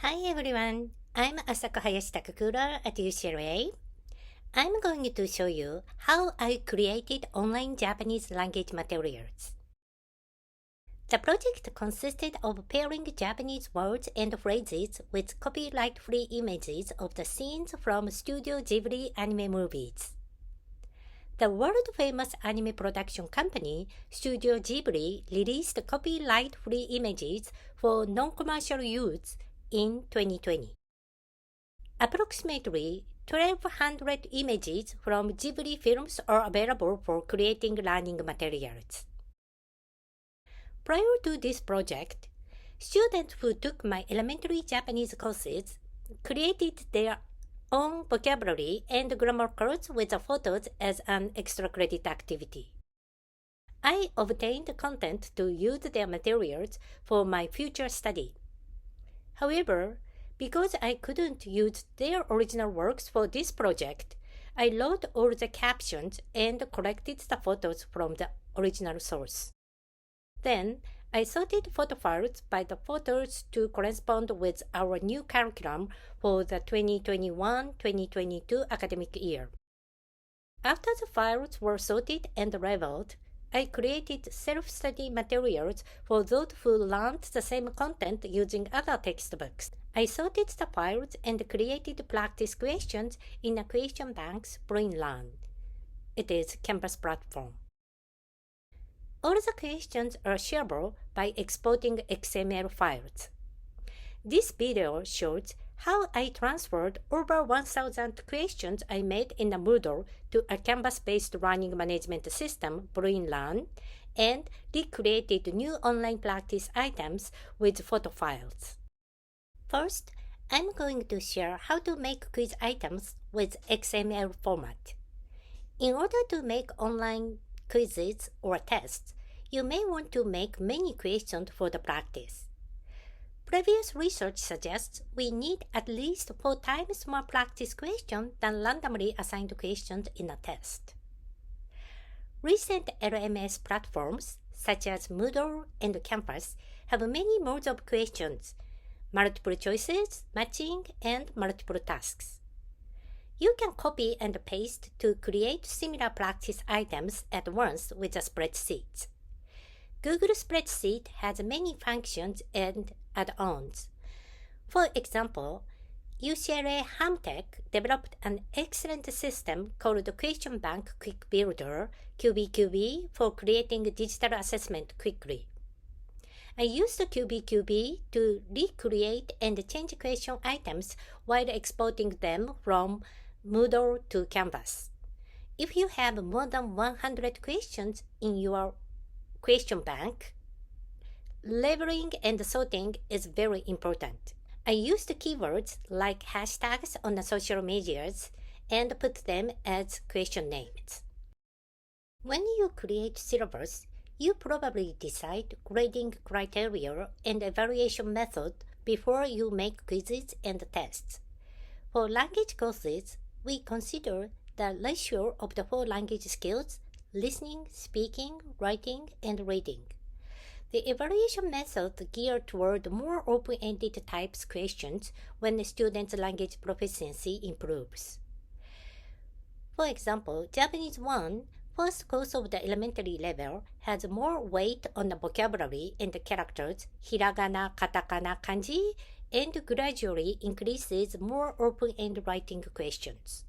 Hi everyone, I'm Asako Hayashi-Takakura at UCLA. I'm going to show you how I created online Japanese language materials. The project consisted of pairing Japanese words and phrases with copyright-free images of the scenes from Studio Ghibli anime movies. The world-famous anime production company Studio Ghibli released copyright-free images for non-commercial use in 2020. Approximately 1,200 images from Ghibli films are available for creating learning materials. Prior to this project, students who took my elementary Japanese courses created their own vocabulary and grammar cards with the photos as an extra credit activity. I obtained content to use their materials for my future study. However, because I couldn't use their original works for this project, I wrote all the captions and collected the photos from the original source. Then, I sorted photo files by the photos to correspond with our new curriculum for the 2021-2022 academic year. After the files were sorted and labeled, I created self-study materials for those who learned the same content using other textbooks. I sorted the files and created practice questions in a question bank's BrainLearn. It is Canvas platform. All the questions are shareable by exporting XML files. This video shows how I transferred over 1,000 questions I made in a Moodle to a Canvas-based learning management system, BrainLearn, and recreated new online practice items with photo files. First, I'm going to share how to make quiz items with XML format. In order to make online quizzes or tests, you may want to make many questions for the practice. Previous research suggests we need at least 4 times more practice questions than randomly assigned questions in a test. Recent LMS platforms, such as Moodle and Canvas, have many modes of questions: multiple choices, matching, and multiple tasks. You can copy and paste to create similar practice items at once with the spreadsheets. Google Spreadsheet has many functions and add-ons. For example, UCLA HumTech developed an excellent system called Question Bank Quick Builder (QBQB) for creating digital assessment quickly. I used QBQB to recreate and change question items while exporting them from Moodle to Canvas. If you have more than 100 questions in your question bank, labeling and sorting is very important. I used keywords like hashtags on the social medias and put them as question names. When you create syllabus, you probably decide grading criteria and evaluation method before you make quizzes and tests. For language courses, we consider the ratio of the 4 language skills: listening, speaking, writing, and reading. The evaluation method geared toward more open-ended types questions when the student's language proficiency improves. For example, Japanese 1, first course of the elementary level, has more weight on the vocabulary and the characters, hiragana, katakana, kanji, and gradually increases more open-end writing questions.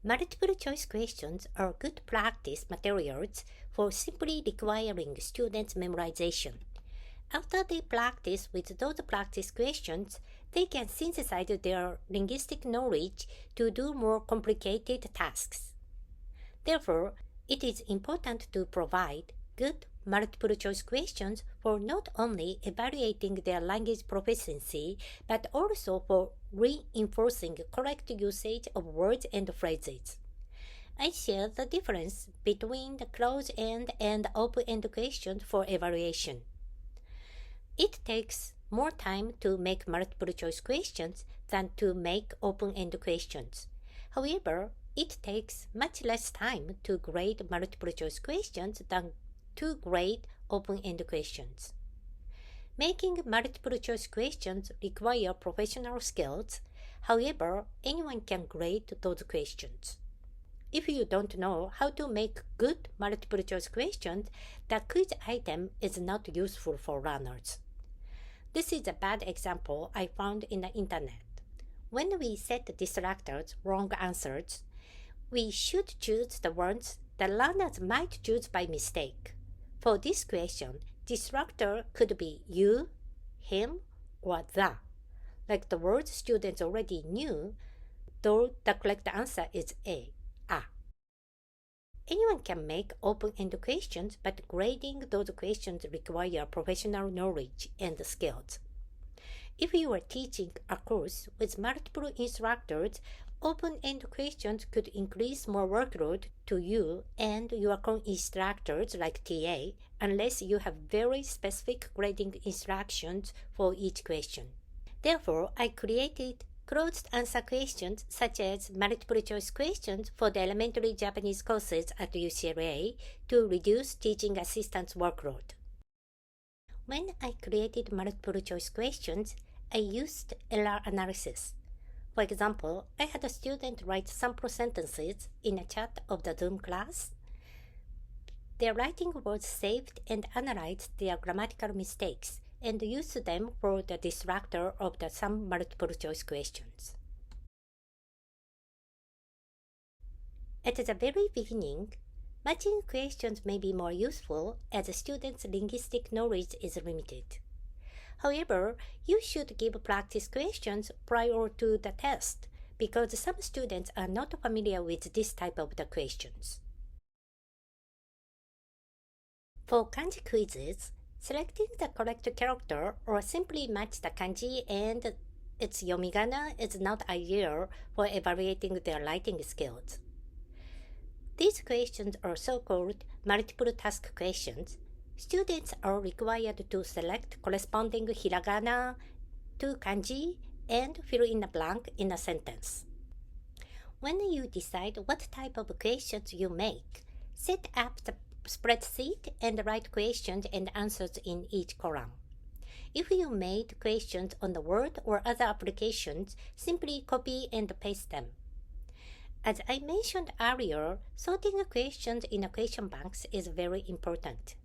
Multiple choice questions are good practice materials for simply requiring students' memorization. After they practice with those practice questions, they can synthesize their linguistic knowledge to do more complicated tasks. Therefore, it is important to provide good multiple choice questions for not only evaluating their language proficiency, but also for reinforcing correct usage of words and phrases. I share the difference between the closed-end and open-end questions for evaluation. It takes more time to make multiple choice questions than to make open-end questions. However, it takes much less time to grade multiple choice questions than to grade open-end questions. Making multiple choice questions require professional skills. However, anyone can grade those questions. If you don't know how to make good multiple choice questions, the quiz item is not useful for learners. This is a bad example I found in the internet. When we set distractors, wrong answers, we should choose the ones the learners might choose by mistake. For this question, distractor could be you, him, or the. Like the words students already knew, though the correct answer is A. Anyone can make open-ended questions, but grading those questions require professional knowledge and skills. If you are teaching a course with multiple instructors, open-ended questions could increase more workload to you and your co-instructors like TA, unless you have very specific grading instructions for each question. Therefore, I created closed answer questions such as multiple choice questions for the elementary Japanese courses at UCLA to reduce teaching assistants' workload. When I created multiple choice questions, I used error analysis. For example, I had a student write sample sentences in a chat of the Zoom class. Their writing was saved and analyzed their grammatical mistakes and used them for the distractor of some multiple choice questions. At the very beginning, matching questions may be more useful as a student's linguistic knowledge is limited. However, you should give practice questions prior to the test because some students are not familiar with this type of the questions. For kanji quizzes, selecting the correct character or simply match the kanji and its yomigana is not ideal for evaluating their writing skills. These questions are so-called multiple task questions. Students are required to select corresponding hiragana to kanji and fill in a blank in a sentence. When you decide what type of questions you make, set up the spreadsheet and write questions and answers in each column. If you made questions on the Word or other applications, simply copy and paste them. As I mentioned earlier, sorting questions in question banks is very important.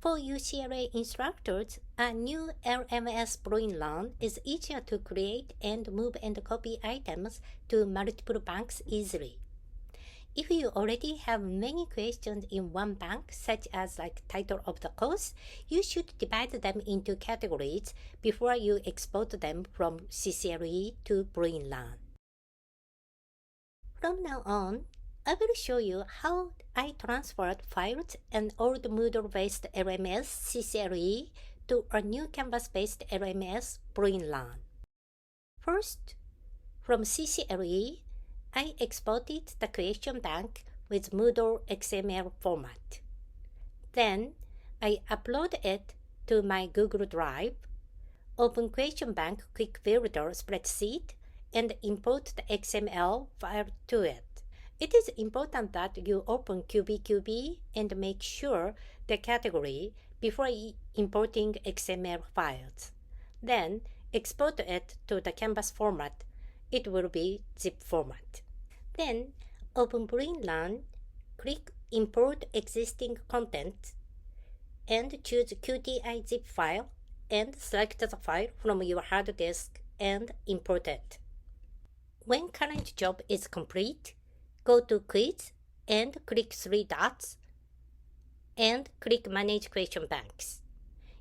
For UCLA instructors, a new LMS Brain is easier to create and move and copy items to multiple banks easily. If you already have many questions in one bank, such as title of the course, you should divide them into categories before you export them from CCLE to BrainLearn. From now on, I will show you how I transferred files and old Moodle-based LMS CCLE to a new Canvas-based LMS BrainLearn. First, from CCLE, I exported the question bank with Moodle XML format. Then, I upload it to my Google Drive, open question bank quick builder spreadsheet, and import the XML file to it. It is important that you open QBQB and make sure the category before importing XML files. Then, export it to the Canvas format. It will be zip format. Then, open BrainLearn, click Import Existing Content, and choose QTI zip file, and select the file from your hard disk and import it. When current job is complete, go to Quiz and click 3 dots, and click Manage Question Banks.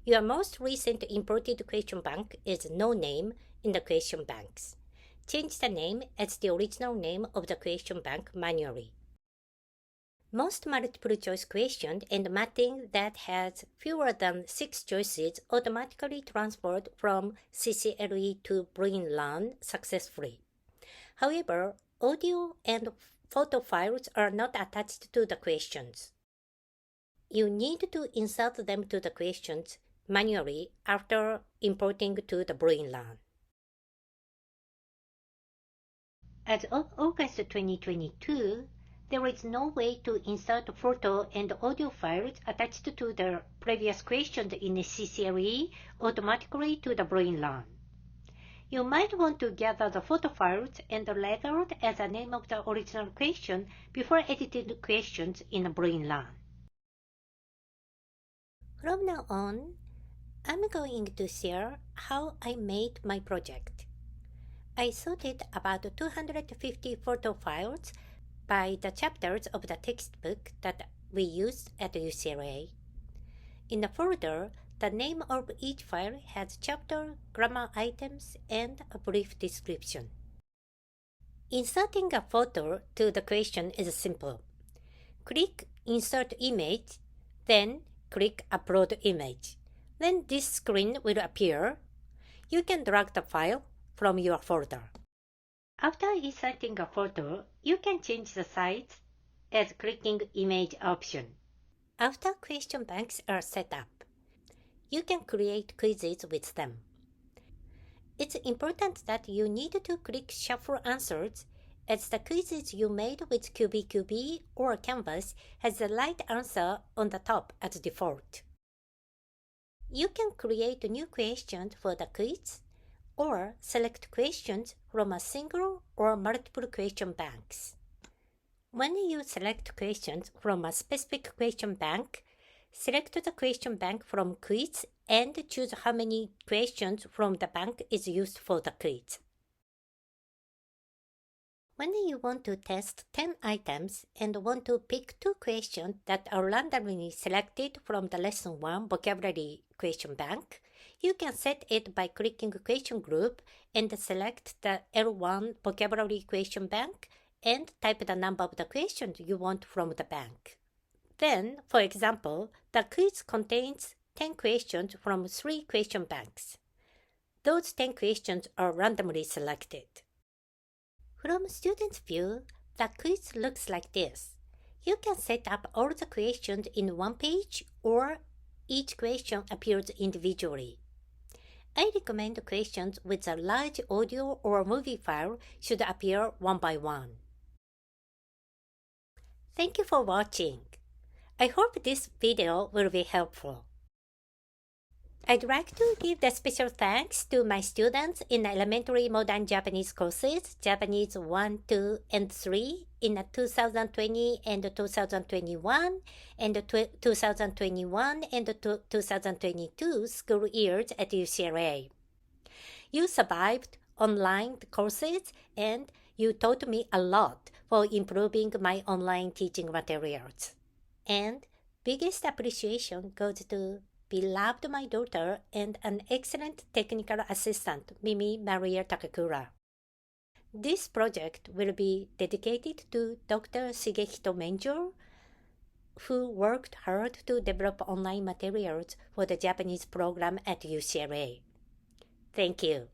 Your most recent imported question bank is no name in the question banks. Change the name as the original name of the question bank manually. Most multiple choice questions and matting that has fewer than 6 choices automatically transferred from CCLE to BrainLearn successfully. However, audio and photo files are not attached to the questions. You need to insert them to the questions manually after importing to the BrainLearn. As of August 2022, there is no way to insert photo and audio files attached to the previous questions in CCLE automatically to the Brain Learn. You might want to gather the photo files and record as the name of the original question before editing the questions in Brain Learn. From now on, I'm going to share how I made my project. I sorted about 250 photo files by the chapters of the textbook that we used at UCLA. In the folder, the name of each file has chapter, grammar items, and a brief description. Inserting a photo to the question is simple. Click Insert Image, then click Upload Image. Then this screen will appear. You can drag the file from your folder. After inserting a photo, you can change the size as clicking Image option. After question banks are set up, you can create quizzes with them. It's important that you need to click Shuffle Answers, as the quizzes you made with QBQB or Canvas has the right answer on the top as default. You can create new questions for the quiz, or select questions from a single or multiple question banks. When you select questions from a specific question bank, select the question bank from quiz and choose how many questions from the bank is used for the quiz. When you want to test 10 items and want to pick 2 questions that are randomly selected from the Lesson 1 vocabulary question bank, you can set it by clicking Question Group and select the L1 vocabulary question bank and type the number of the questions you want from the bank. Then, for example, the quiz contains 10 questions from 3 question banks. Those 10 questions are randomly selected. From student's view, the quiz looks like this. You can set up all the questions in one page, or each question appears individually. I recommend questions with a large audio or movie file should appear one by one. Thank you for watching. I hope this video will be helpful. I'd like to give the special thanks to my students in elementary modern Japanese courses, Japanese 1, 2, and 3 in the 2020 and 2021 and 2021 and 2022 school years at UCLA. You survived online courses and you taught me a lot for improving my online teaching materials. And biggest appreciation goes to beloved my daughter and an excellent technical assistant, Mimi Maria Takakura. This project will be dedicated to Dr. Shigehito Menjo, who worked hard to develop online materials for the Japanese program at UCLA. Thank you.